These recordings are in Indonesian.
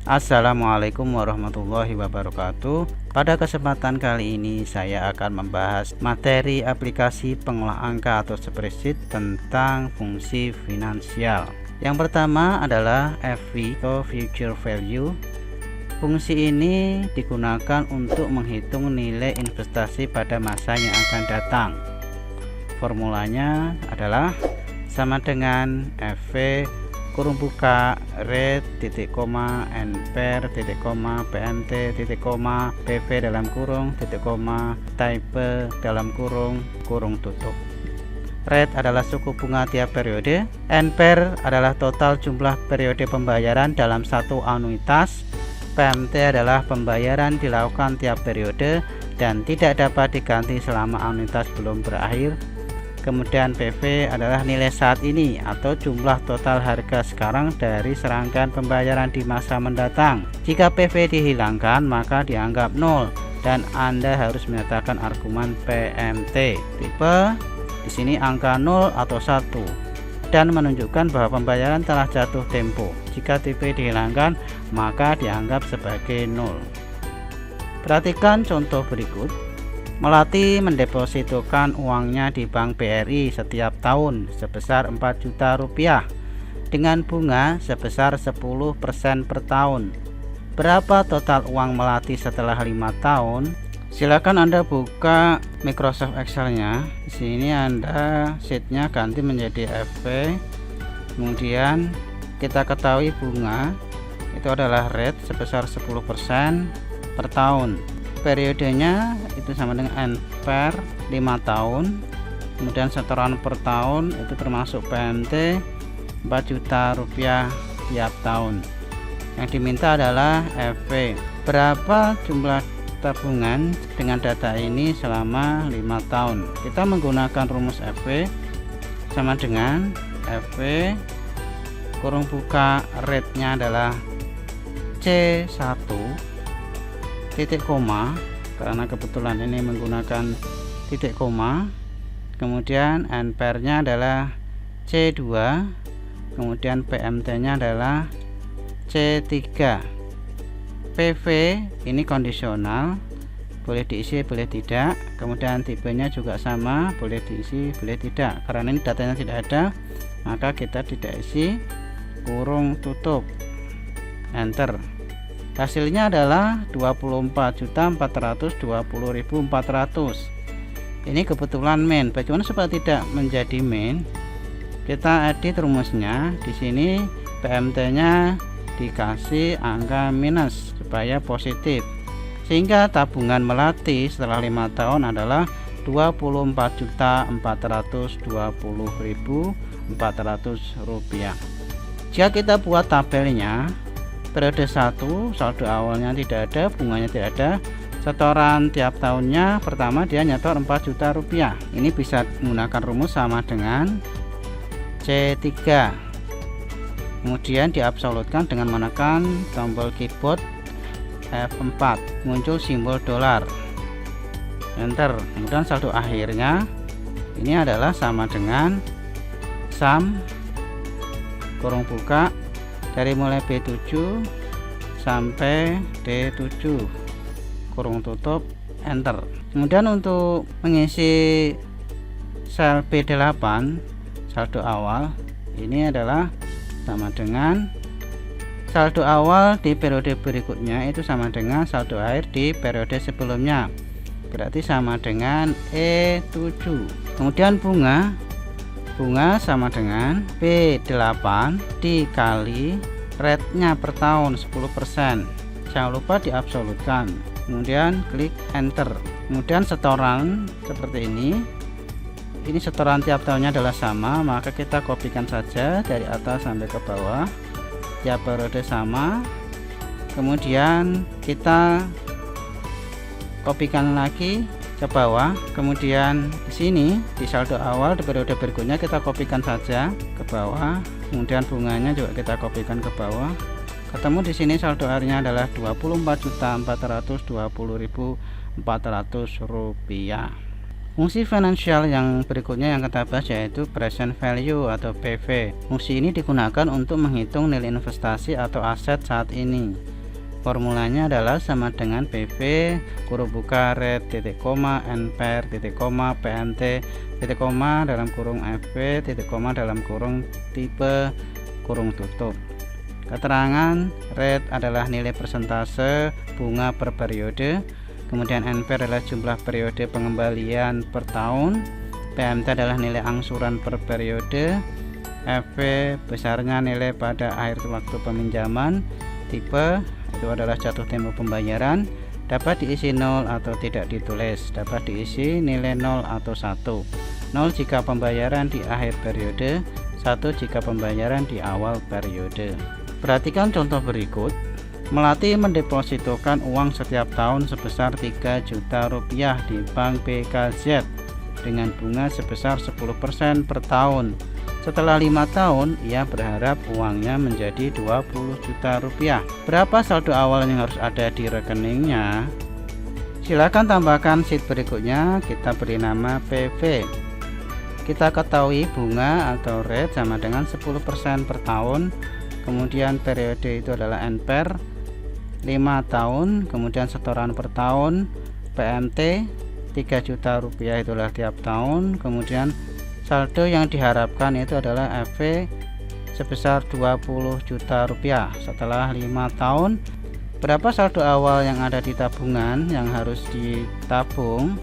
Assalamualaikum warahmatullahi wabarakatuh. Pada kesempatan kali ini saya akan membahas materi aplikasi pengolah angka atau spreadsheet tentang fungsi finansial. Yang pertama adalah FV atau Future Value. Fungsi ini digunakan untuk menghitung nilai investasi pada masa yang akan datang. Formulanya adalah sama dengan FV kurung buka rate titik koma nper titik koma pmt titik koma pv dalam kurung titik koma type dalam kurung tutup. Rate adalah suku bunga tiap periode, nper adalah total jumlah periode pembayaran dalam satu anuitas, pmt adalah pembayaran dilakukan tiap periode dan tidak dapat diganti selama anuitas belum berakhir. Kemudian PV adalah nilai saat ini atau jumlah total harga sekarang dari serangkaian pembayaran di masa mendatang. Jika PV dihilangkan maka dianggap 0 dan Anda harus menyatakan argumen PMT. Tipe di sini angka 0 atau 1 dan menunjukkan bahwa pembayaran telah jatuh tempo. Jika tipe dihilangkan maka dianggap sebagai 0. Perhatikan contoh berikut. Melati mendepositokan uangnya di Bank BRI setiap tahun sebesar 4 juta rupiah dengan bunga sebesar 10% per tahun. Berapa total uang Melati setelah 5 tahun? Silakan Anda buka Microsoft Excel-nya. Di sini Anda sheet-nya ganti menjadi FV. Kemudian kita ketahui bunga itu adalah rate sebesar 10% per tahun. Periodenya itu sama dengan N per 5 tahun. Kemudian setoran per tahun itu termasuk PMT 4 juta rupiah tiap tahun. Yang diminta adalah FV. Berapa jumlah tabungan dengan data ini selama 5 tahun? Kita menggunakan rumus FV sama dengan FV kurung buka rate-nya adalah C1 titik koma, karena kebetulan ini menggunakan titik koma. Kemudian nper nya adalah C2, kemudian PMT nya adalah C3. PV ini kondisional, boleh diisi boleh tidak. Kemudian tipenya juga sama, boleh diisi boleh tidak. Karena ini datanya tidak ada maka kita tidak isi, kurung tutup, enter. Hasilnya adalah 24.420.400. Ini kebetulan main. Bagaimana supaya tidak menjadi main? Kita edit rumusnya. Di sini PMT-nya dikasih angka minus supaya positif. Sehingga tabungan Melati setelah 5 tahun adalah 24.420.400 rupiah. Jika kita buat tabelnya, periode 1 saldo awalnya tidak ada, bunganya tidak ada, setoran tiap tahunnya pertama dia nyetor 4 juta rupiah. Ini bisa menggunakan rumus sama dengan C3. Kemudian diabsolutkan dengan menekan tombol keyboard F4, muncul simbol dolar, enter. Kemudian saldo akhirnya ini adalah sama dengan sum kurung buka dari mulai B7 sampai D7 kurung tutup, enter. Kemudian untuk mengisi sel B8 saldo awal ini adalah sama dengan saldo awal di periode berikutnya itu sama dengan saldo akhir di periode sebelumnya, berarti sama dengan E7. Kemudian bunga sama dengan B8 dikali rate-nya per tahun 10%. Jangan lupa diabsolutkan. Kemudian klik enter. Kemudian setoran seperti ini. Ini setoran tiap tahunnya adalah sama, maka kita kopikan saja dari atas sampai ke bawah. Tiap periode sama. Kemudian kita kopikan lagi ke bawah. Kemudian di sini di saldo awal di periode berikutnya kita kopikan saja ke bawah. Kemudian bunganya juga kita kopikan ke bawah. Ketemu di sini saldo akhirnya adalah 24.420.400 rupiah. Fungsi finansial yang berikutnya yang kita bahas yaitu present value atau PV. Fungsi ini digunakan untuk menghitung nilai investasi atau aset saat ini. Formulanya adalah sama dengan PV kurung buka rate titik koma NPR titik koma PMT titik koma dalam kurung FV titik koma dalam kurung tipe kurung tutup. Keterangan rate adalah nilai persentase bunga per periode, kemudian NPR adalah jumlah periode pengembalian per tahun, PMT adalah nilai angsuran per periode, FV besarnya nilai pada akhir waktu peminjaman, tipe itu adalah jatuh tempo pembayaran, dapat diisi 0 atau tidak ditulis, dapat diisi nilai 0 atau 1. 0 jika pembayaran di akhir periode, 1 jika pembayaran di awal periode. Perhatikan contoh berikut. Melati mendepositokan uang setiap tahun sebesar 3 juta rupiah di Bank BKZ dengan bunga sebesar 10% per tahun. Setelah 5 tahun, ia berharap uangnya menjadi 20 juta rupiah. Berapa saldo awal yang harus ada di rekeningnya? Silakan tambahkan sheet berikutnya, kita beri nama PV. Kita ketahui bunga atau rate sama dengan 10% per tahun, kemudian periode itu adalah NPR 5 tahun, kemudian setoran per tahun, PMT 3 juta rupiah itulah tiap tahun, kemudian saldo yang diharapkan itu adalah FV sebesar 20 juta rupiah. Setelah 5 tahun, berapa saldo awal yang ada di tabungan yang harus ditabung?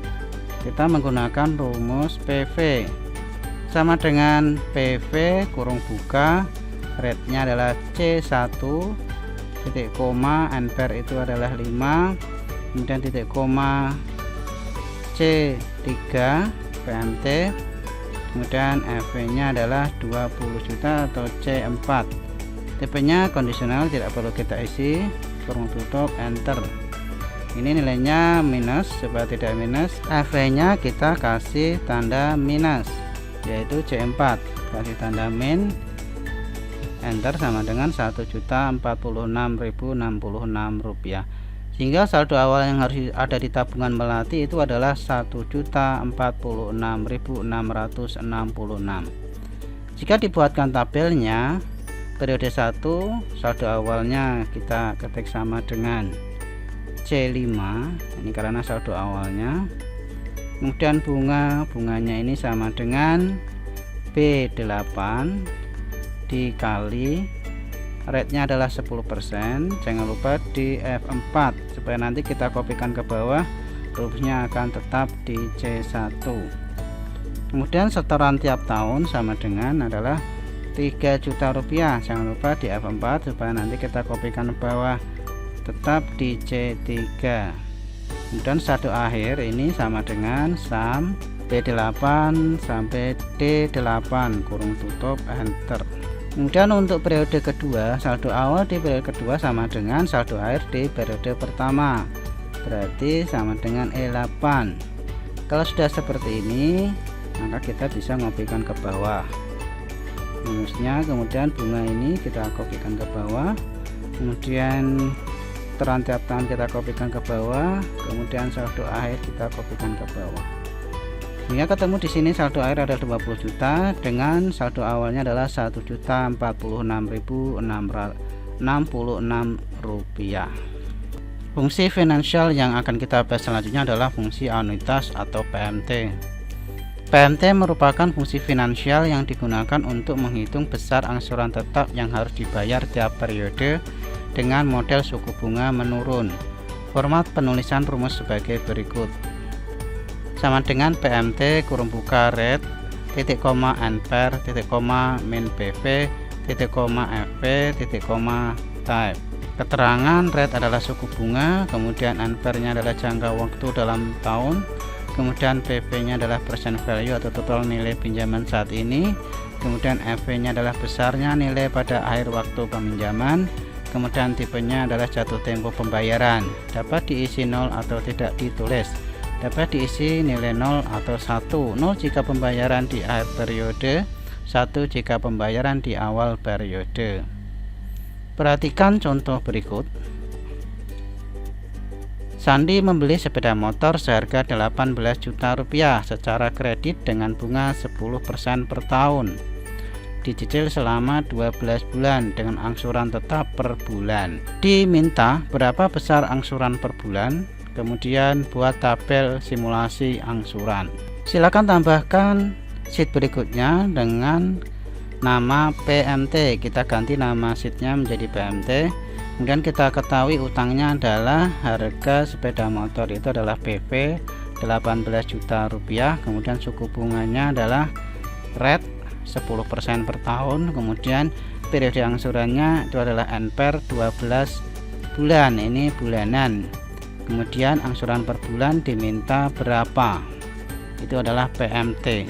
Kita menggunakan rumus PV sama dengan PV kurung buka rate nya adalah C1 titik koma NPR itu adalah 5, kemudian titik koma C3 PMT, kemudian FV nya adalah 20 juta atau C4. Tipenya kondisional, tidak perlu kita isi, kurung tutup, enter. Ini nilainya minus, supaya tidak minus FV nya kita kasih tanda minus, yaitu C4, kasih tanda min, enter, sama dengan 1.046.066 rupiah. Sehingga saldo awal yang harus ada di tabungan Melati itu adalah 1.046.666. Jika dibuatkan tabelnya, periode 1 saldo awalnya kita ketik sama dengan C5, ini karena saldo awalnya. Kemudian bunganya ini sama dengan B8 dikali rate nya adalah 10%. Jangan lupa di F4 supaya nanti kita kopikan ke bawah, rumusnya akan tetap di C1. Kemudian setoran tiap tahun sama dengan adalah 3 juta rupiah. Jangan lupa di F4 supaya nanti kita kopikan ke bawah, tetap di C3. Kemudian saldo akhir ini sama dengan sum B8 sampai D8 kurung tutup, enter. Kemudian untuk periode kedua, saldo awal di periode kedua sama dengan saldo akhir di periode pertama, berarti sama dengan E8. Kalau sudah seperti ini, maka kita bisa ngopikan ke bawah rumusnya. Kemudian bunga ini kita kopikan ke bawah, kemudian setoran tiap tahun kita kopikan ke bawah, kemudian saldo akhir kita kopikan ke bawah. Sehingga ketemu di sini saldo akhir ada 20 juta dengan saldo awalnya adalah 1.046.666 rupiah. Fungsi finansial yang akan kita bahas selanjutnya adalah fungsi anuitas atau PMT. PMT merupakan fungsi finansial yang digunakan untuk menghitung besar angsuran tetap yang harus dibayar tiap periode dengan model suku bunga menurun. Format penulisan rumus sebagai berikut. Sama dengan PMT kurung buka rate titik koma NPR titik koma min PV titik koma FV titik koma type. Keterangan rate adalah suku bunga, kemudian NPR nya adalah jangka waktu dalam tahun, kemudian PV nya adalah present value atau total nilai pinjaman saat ini, kemudian FV nya adalah besarnya nilai pada akhir waktu peminjaman, kemudian tipenya adalah jatuh tempo pembayaran, dapat diisi 0 atau tidak ditulis, dapat diisi nilai 0 atau 1. 0 jika pembayaran di akhir periode, 1 jika pembayaran di awal periode. Perhatikan contoh berikut. Sandi membeli sepeda motor seharga 18 juta rupiah secara kredit dengan bunga 10% per tahun. dicicil selama 12 bulan dengan angsuran tetap per bulan. Diminta berapa besar angsuran per bulan, kemudian buat tabel simulasi angsuran. Silakan tambahkan sheet berikutnya dengan nama PMT. Kita ganti nama sheetnya menjadi PMT. Kemudian kita ketahui utangnya adalah harga sepeda motor itu adalah PV 18 juta rupiah, kemudian suku bunganya adalah rate 10% per tahun, kemudian periode angsurannya itu adalah NPR 12 bulan, ini bulanan. Kemudian angsuran per bulan diminta berapa, itu adalah PMT.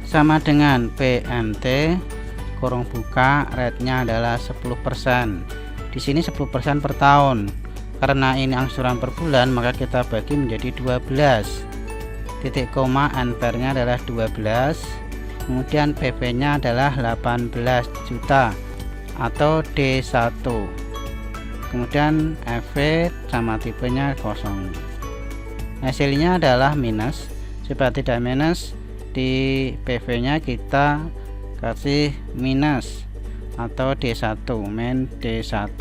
Sama dengan PMT kurung buka, rate-nya adalah 10%. Di sini 10% per tahun. Karena ini angsuran per bulan, maka kita bagi menjadi 12. Titik koma NPR-nya adalah 12. Kemudian PV-nya adalah 18 juta atau D1. Kemudian EV sama tipenya kosong. Hasilnya adalah minus. Supaya tidak minus, di PV-nya kita kasih minus atau D1, min D1.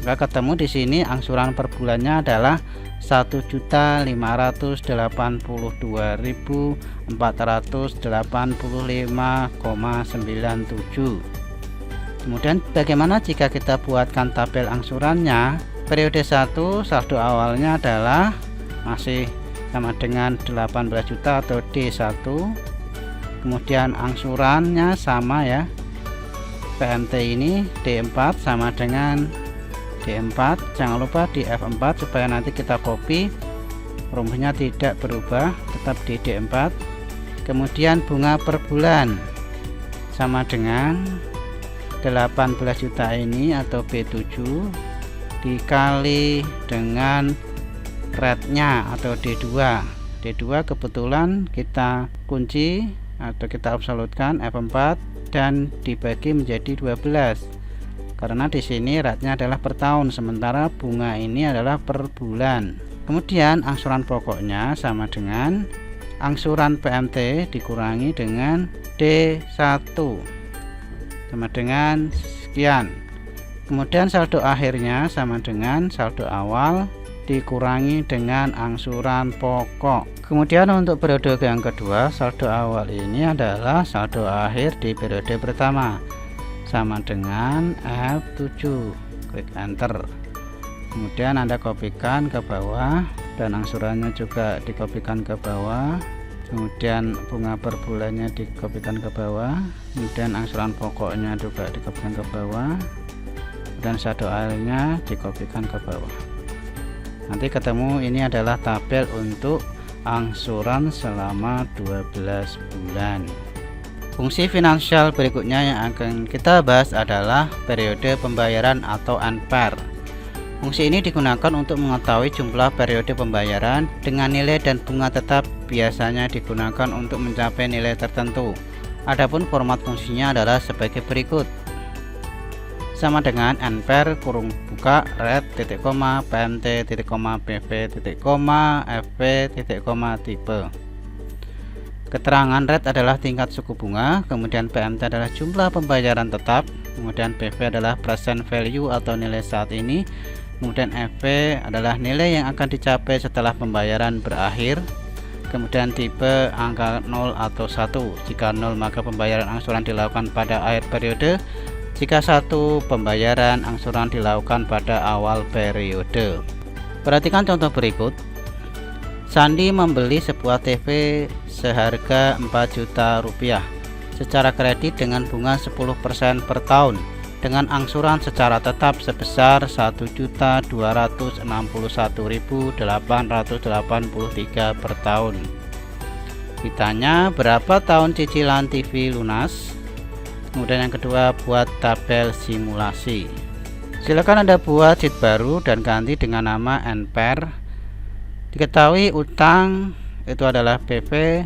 Maka ketemu di sini angsuran per bulannya adalah 1.582.485,97. Kemudian bagaimana jika kita buatkan tabel angsurannya? Periode 1 saldo awalnya adalah masih sama dengan 18 juta atau D1. Kemudian angsurannya sama ya, PMT ini D4 sama dengan D4. Jangan lupa di F4 supaya nanti kita copy, rumusnya tidak berubah, tetap di D4. Kemudian bunga per bulan sama dengan 18 juta ini atau B7 dikali dengan rate-nya atau D2. D2 kebetulan kita kunci atau kita absolutkan F4 dan dibagi menjadi 12 karena di sini rate-nya adalah per tahun, sementara bunga ini adalah per bulan. Kemudian angsuran pokoknya sama dengan angsuran PMT dikurangi dengan D1 sama dengan sekian. Kemudian saldo akhirnya sama dengan saldo awal dikurangi dengan angsuran pokok. Kemudian untuk periode yang kedua, saldo awal ini adalah saldo akhir di periode pertama sama dengan F7. Klik enter. Kemudian Anda kopikan ke bawah dan angsurannya juga dikopikan ke bawah. Kemudian bunga per bulannya dikopikan ke bawah. Kemudian angsuran pokoknya juga dikopikan ke bawah. Dan saldo akhirnya dikopikan ke bawah. Nanti ketemu ini adalah tabel untuk angsuran selama 12 bulan. Fungsi finansial berikutnya yang akan kita bahas adalah periode pembayaran atau NPR. Fungsi ini digunakan untuk mengetahui jumlah periode pembayaran dengan nilai dan bunga tetap, biasanya digunakan untuk mencapai nilai tertentu. Adapun format fungsinya adalah sebagai berikut. Sama dengan NPR kurung buka rate titik koma PMT titik koma PV titik koma FV titik koma tipe. Keterangan rate adalah tingkat suku bunga, kemudian PMT adalah jumlah pembayaran tetap, kemudian PV adalah present value atau nilai saat ini, kemudian FV adalah nilai yang akan dicapai setelah pembayaran berakhir, kemudian tipe angka 0 atau 1. Jika 0 maka pembayaran angsuran dilakukan pada akhir periode. Jika 1, pembayaran angsuran dilakukan pada awal periode. Perhatikan contoh berikut. Sandi membeli sebuah TV seharga 4 juta rupiah secara kredit dengan bunga 10% per tahun dengan angsuran secara tetap sebesar 1.261.883 per tahun. Ditanya berapa tahun cicilan TV lunas. Kemudian yang kedua, buat tabel simulasi. Silakan Anda buat sheet baru dan ganti dengan nama NPR. Diketahui utang itu adalah PV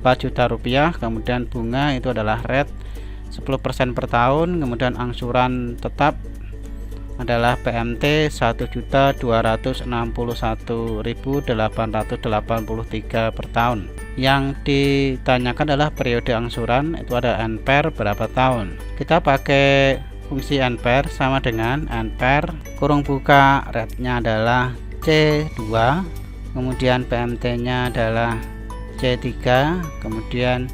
4 juta rupiah, kemudian bunga itu adalah rate 10% per tahun, kemudian angsuran tetap adalah PMT 1.261.883 per tahun. Yang ditanyakan adalah periode angsuran, itu ada NPR berapa tahun. Kita pakai fungsi NPR sama dengan NPR kurung buka rate-nya adalah C2, kemudian PMT-nya adalah C3, kemudian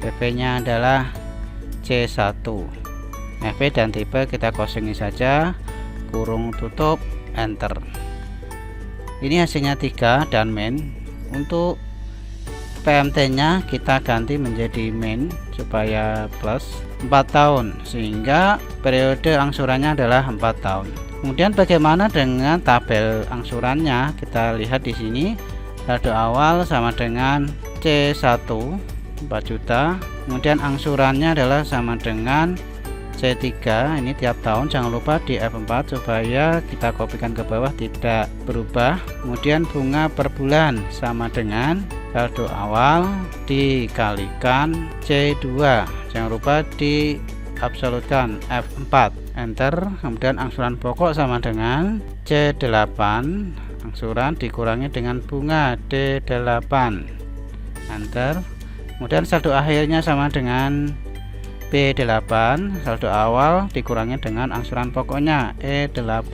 PP-nya adalah C1. FP dan tipe kita kosongi saja, kurung tutup, enter. Ini hasilnya 3 dan min. Untuk PMT-nya kita ganti menjadi min supaya plus 4 tahun, sehingga periode angsurannya adalah 4 tahun. Kemudian bagaimana dengan tabel angsurannya? Kita lihat di sini, saldo awal sama dengan C1 4 juta, kemudian angsurannya adalah sama dengan C3, ini tiap tahun, jangan lupa di F4 supaya kita kopikan ke bawah tidak berubah. Kemudian bunga per bulan sama dengan saldo awal dikalikan C2, jangan lupa diabsolutkan F4, enter. Kemudian angsuran pokok sama dengan C8, angsuran dikurangi dengan bunga D8, enter. Kemudian saldo akhirnya sama dengan B8, saldo awal dikurangi dengan angsuran pokoknya E8,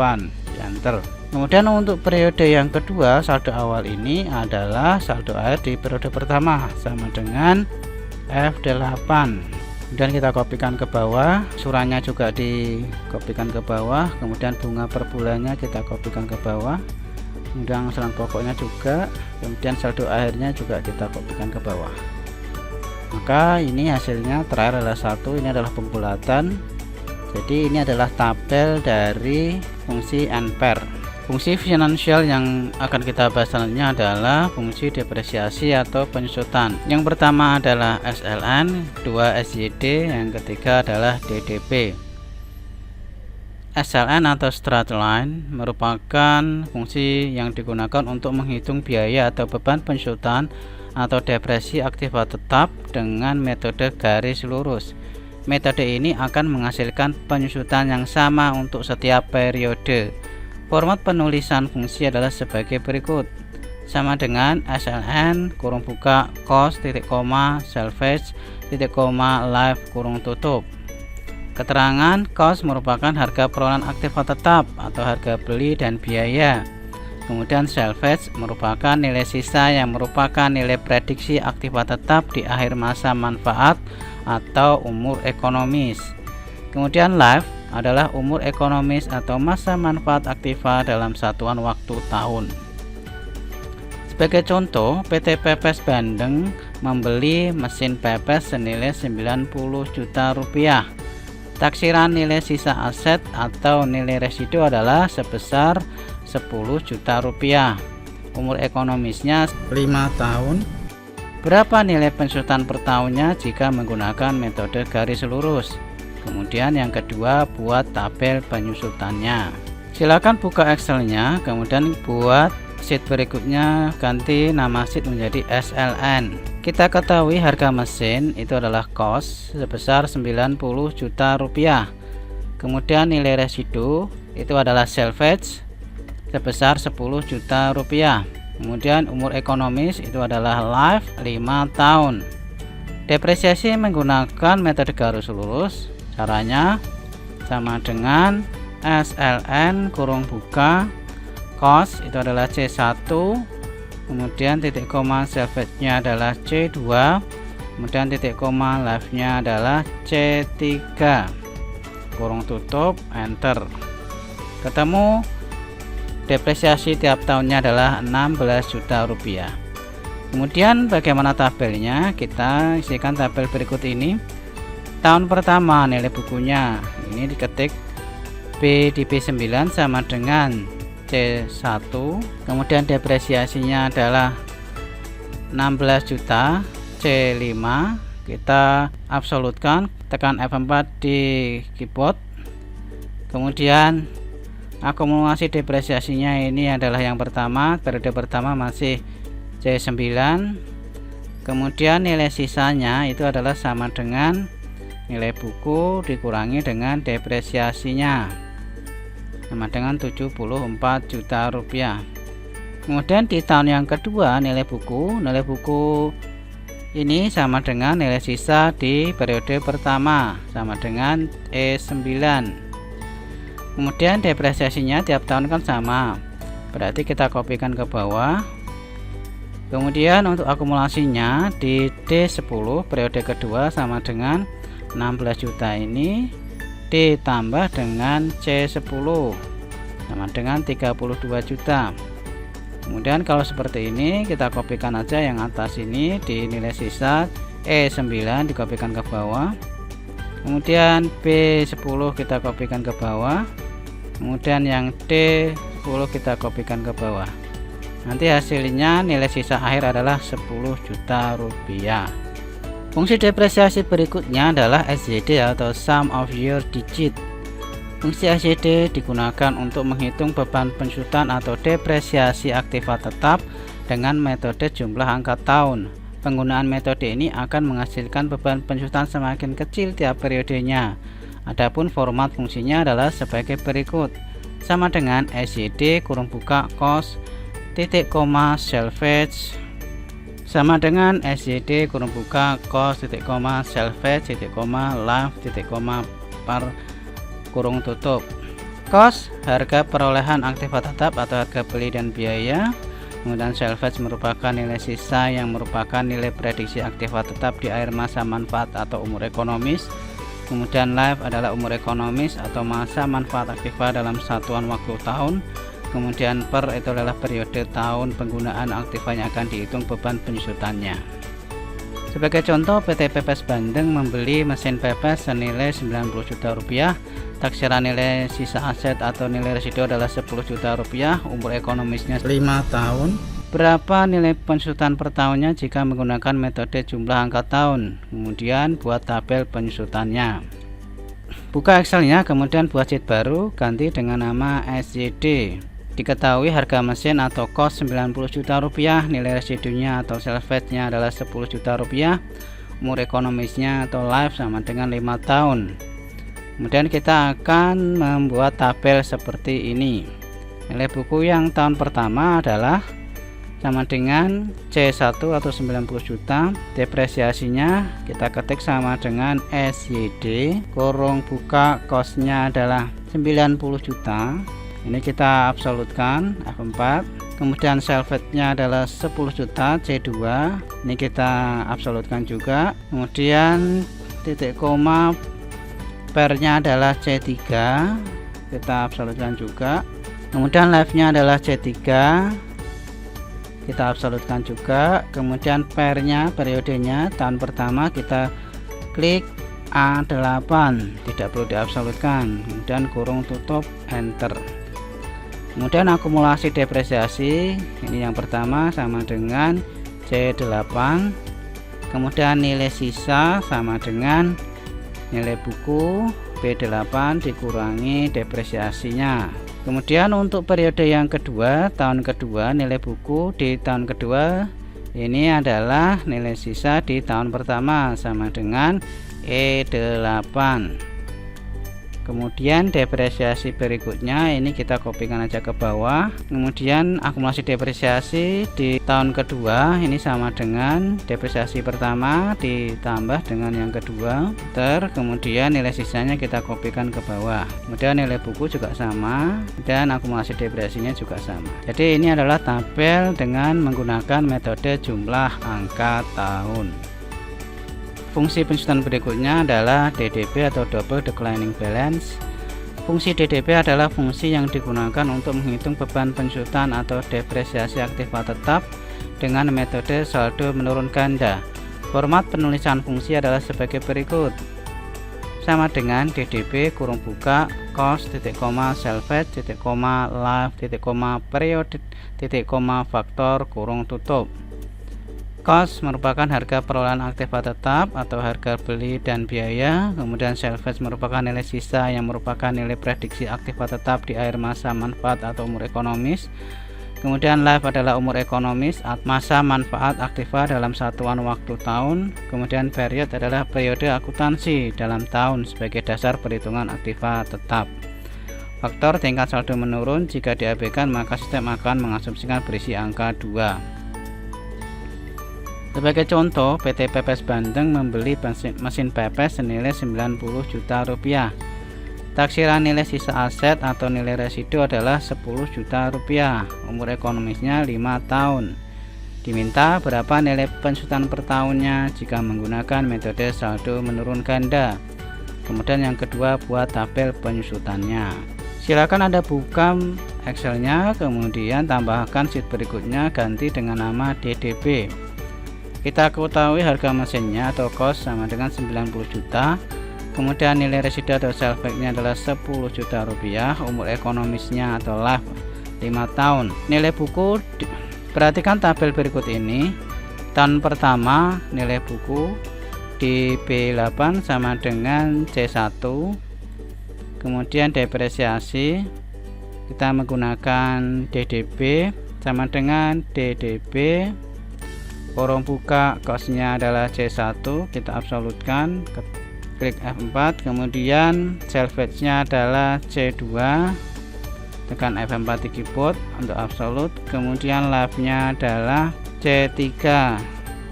enter. Kemudian untuk periode yang kedua, saldo awal ini adalah saldo akhir di periode pertama sama dengan F8. Kemudian kita kopikan ke bawah, angsurannya juga dikopikan ke bawah, kemudian bunga per bulannya kita kopikan ke bawah, kemudian angsuran pokoknya juga, kemudian saldo akhirnya juga kita kopikan ke bawah. Maka ini hasilnya terakhir adalah 1, ini adalah pembulatan. Jadi ini adalah tabel dari fungsi NPR. Fungsi finansial yang akan kita bahas selanjutnya adalah fungsi depresiasi atau penyusutan. Yang pertama adalah SLN, kedua SYD, yang ketiga adalah DDP. SLN atau straight line merupakan fungsi yang digunakan untuk menghitung biaya atau beban penyusutan atau depresi akibat tetap dengan metode garis lurus. Metode ini akan menghasilkan penyusutan yang sama untuk setiap periode. Format penulisan fungsi adalah sebagai berikut, sama dengan SLN kurung buka cost titik koma salvage titik koma live kurung tutup. Keterangan cost merupakan harga perolehan akibat tetap atau harga beli dan biaya. Kemudian salvage merupakan nilai sisa yang merupakan nilai prediksi aktiva tetap di akhir masa manfaat atau umur ekonomis. Kemudian life adalah umur ekonomis atau masa manfaat aktiva dalam satuan waktu tahun. Sebagai contoh, PT Pepes Bandeng membeli mesin pepes senilai 90 juta rupiah. Taksiran nilai sisa aset atau nilai residu adalah sebesar 10 juta rupiah. Umur ekonomisnya 5 tahun. Berapa nilai penyusutan per tahunnya jika menggunakan metode garis lurus? Kemudian yang kedua, buat tabel penyusutannya. Silakan buka Excelnya, kemudian buat sheet berikutnya, ganti nama sheet menjadi SLN. Kita ketahui harga mesin itu adalah cost sebesar 90 juta rupiah. Kemudian nilai residu itu adalah salvage sebesar 10 juta rupiah. Kemudian umur ekonomis itu adalah life 5 tahun. Depresiasi menggunakan metode garis lurus. Caranya sama dengan SLN kurung buka cost itu adalah C1, kemudian titik koma salvage nya adalah C2, kemudian titik koma live nya adalah C3, kurung tutup, enter. Ketemu depresiasi tiap tahunnya adalah 16 juta rupiah. Kemudian bagaimana tabelnya? Kita isikan tabel berikut ini. Tahun pertama nilai bukunya ini diketik B di B9 sama dengan C1, kemudian depresiasinya adalah 16 juta, C5, kita absolutkan, tekan F4 di keyboard. Kemudian akumulasi depresiasinya ini adalah yang pertama, periode pertama masih C9, kemudian nilai sisanya itu adalah sama dengan nilai buku dikurangi dengan depresiasinya. sama dengan 74 juta rupiah. Kemudian di tahun yang kedua nilai buku ini sama dengan nilai sisa di periode pertama, sama dengan E9. Kemudian depresiasinya tiap tahun kan sama, berarti kita kopikan ke bawah. Kemudian untuk akumulasinya di D10 periode kedua sama dengan 16 juta ini ditambah dengan C10 sama dengan 32 juta. Kemudian kalau seperti ini kita kopikan aja yang atas ini di nilai sisa E9 dikopikan ke bawah. Kemudian B10 kita kopikan ke bawah. Kemudian yang D10 kita kopikan ke bawah. Nanti hasilnya nilai sisa akhir adalah 10 juta rupiah. Fungsi depresiasi berikutnya adalah SYD atau Sum of Year Digit. Fungsi SYD digunakan untuk menghitung beban penjutan atau depresiasi aktiva tetap dengan metode jumlah angka tahun. Penggunaan metode ini akan menghasilkan beban penjutan semakin kecil tiap periodenya. Adapun format fungsinya adalah sebagai berikut. Sama dengan SYD kurung buka cos titik koma salvage sama dengan SYD kurung buka cos titik koma salvage titik koma live titik koma per kurung tutup. Cost harga perolehan aktiva tetap atau harga beli dan biaya. Kemudian salvage merupakan nilai sisa yang merupakan nilai prediksi aktiva tetap di akhir masa manfaat atau umur ekonomis. Kemudian life adalah umur ekonomis atau masa manfaat aktiva dalam satuan waktu tahun. Kemudian per itu adalah periode tahun penggunaan aktiva yang akan dihitung beban penyusutannya. Sebagai contoh, PT Pepes Bandeng membeli mesin pepes senilai 90 juta rupiah. Taksiran nilai sisa aset atau nilai residu adalah 10 juta rupiah. Umur ekonomisnya 5 tahun. Berapa nilai penyusutan per tahunnya jika menggunakan metode jumlah angka tahun? Kemudian buat tabel penyusutannya. Buka Excelnya, kemudian buat sheet baru, ganti dengan nama SYD. Diketahui harga mesin atau cost 90 juta rupiah, nilai residunya atau salvage-nya adalah 10 juta rupiah, umur ekonomisnya atau life sama dengan 5 tahun. Kemudian kita akan membuat tabel seperti ini. Nilai buku yang tahun pertama adalah sama dengan C1 atau 90 juta, depresiasinya kita ketik sama dengan SYD, kurung buka cost-nya adalah 90 juta. Ini kita absolutkan F4. Kemudian salvage-nya adalah 10 juta C2. Ini kita absolutkan juga. Kemudian titik koma per-nya adalah C3. Kita absolutkan juga. Kemudian live-nya adalah C3. Kita absolutkan juga. Kemudian per-nya, periodenya tahun pertama kita klik A8, tidak perlu diabsolutkan. Kemudian kurung tutup, enter. Kemudian akumulasi depresiasi ini yang pertama sama dengan C8. Kemudian nilai sisa sama dengan nilai buku B8 dikurangi depresiasinya. Kemudian untuk periode yang kedua, tahun kedua, nilai buku di tahun kedua ini adalah nilai sisa di tahun pertama sama dengan E8. Kemudian depresiasi berikutnya ini kita kopikan aja ke bawah. Kemudian akumulasi depresiasi di tahun kedua ini sama dengan depresiasi pertama ditambah dengan yang kedua. Kemudian nilai sisanya kita kopikan ke bawah. Kemudian nilai buku juga sama dan akumulasi depresiasinya juga sama. Jadi ini adalah tabel dengan menggunakan metode jumlah angka tahun. Fungsi penyusutan berikutnya adalah DDB atau Double Declining Balance. Fungsi DDB adalah fungsi yang digunakan untuk menghitung beban penyusutan atau depresiasi aktiva tetap dengan metode saldo menurun ganda. Format penulisan fungsi adalah sebagai berikut. Sama dengan DDB kurung buka cost titik koma salvage titik koma live titik koma period titik koma faktor kurung tutup. Cost merupakan harga perolehan aktiva tetap atau harga beli dan biaya. Kemudian salvage merupakan nilai sisa yang merupakan nilai prediksi aktiva tetap di akhir masa manfaat atau umur ekonomis. Kemudian life adalah umur ekonomis masa manfaat aktiva dalam satuan waktu tahun. Kemudian period adalah periode akuntansi dalam tahun sebagai dasar perhitungan aktiva tetap. Faktor tingkat saldo menurun jika diabaikan, maka sistem akan mengasumsikan berisi angka 2. Sebagai contoh, PT Pepes Bandeng membeli mesin pepes senilai 90 juta rupiah. Taksiran nilai sisa aset atau nilai residu adalah 10 juta rupiah. Umur ekonomisnya 5 tahun. Diminta berapa nilai pensiunan per tahunnya jika menggunakan metode saldo menurun ganda. Kemudian yang kedua, buat tabel penyusutannya. Silakan Anda buka Excelnya, kemudian tambahkan sheet berikutnya, ganti dengan nama DDB. Kita ketahui harga mesinnya atau cost sama dengan 90 juta. Kemudian nilai residu atau salvage-nya adalah 10 juta rupiah. Umur ekonomisnya atau life 5 tahun. Nilai buku, perhatikan tabel berikut ini. Tahun pertama nilai buku di B8 sama dengan C1. Kemudian depresiasi kita menggunakan DDB sama dengan DDB. Kurung buka costnya adalah C1, kita absolutkan, klik F4. Kemudian salvage nya adalah C2, tekan F4 di keyboard untuk absolut. Kemudian life nya adalah C3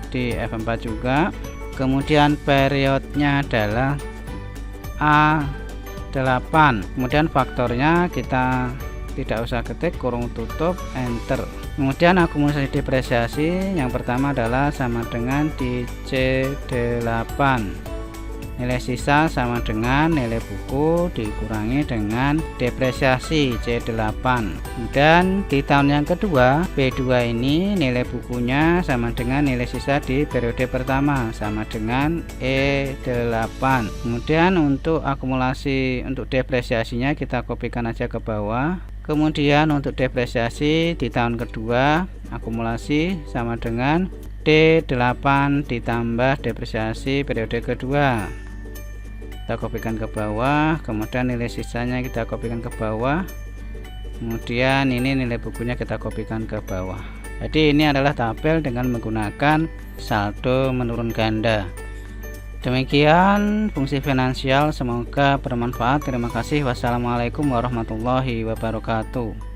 di F4 juga. Kemudian periodnya adalah A8. Kemudian faktornya kita tidak usah ketik, kurung tutup, enter. Kemudian akumulasi depresiasi yang pertama adalah sama dengan di C8. Nilai sisa sama dengan nilai buku dikurangi dengan depresiasi C8. Dan di tahun yang kedua B2 ini nilai bukunya sama dengan nilai sisa di periode pertama sama dengan E8. Kemudian untuk akumulasi untuk depresiasinya kita kopikan aja ke bawah. Kemudian untuk depresiasi di tahun kedua akumulasi sama dengan D8 ditambah depresiasi periode kedua. Kita kopikan ke bawah, kemudian nilai sisanya kita kopikan ke bawah. Kemudian ini nilai bukunya kita kopikan ke bawah. Jadi ini adalah tabel dengan menggunakan saldo menurun ganda. Demikian fungsi finansial, semoga bermanfaat. Terima kasih. Wassalamualaikum warahmatullahi wabarakatuh.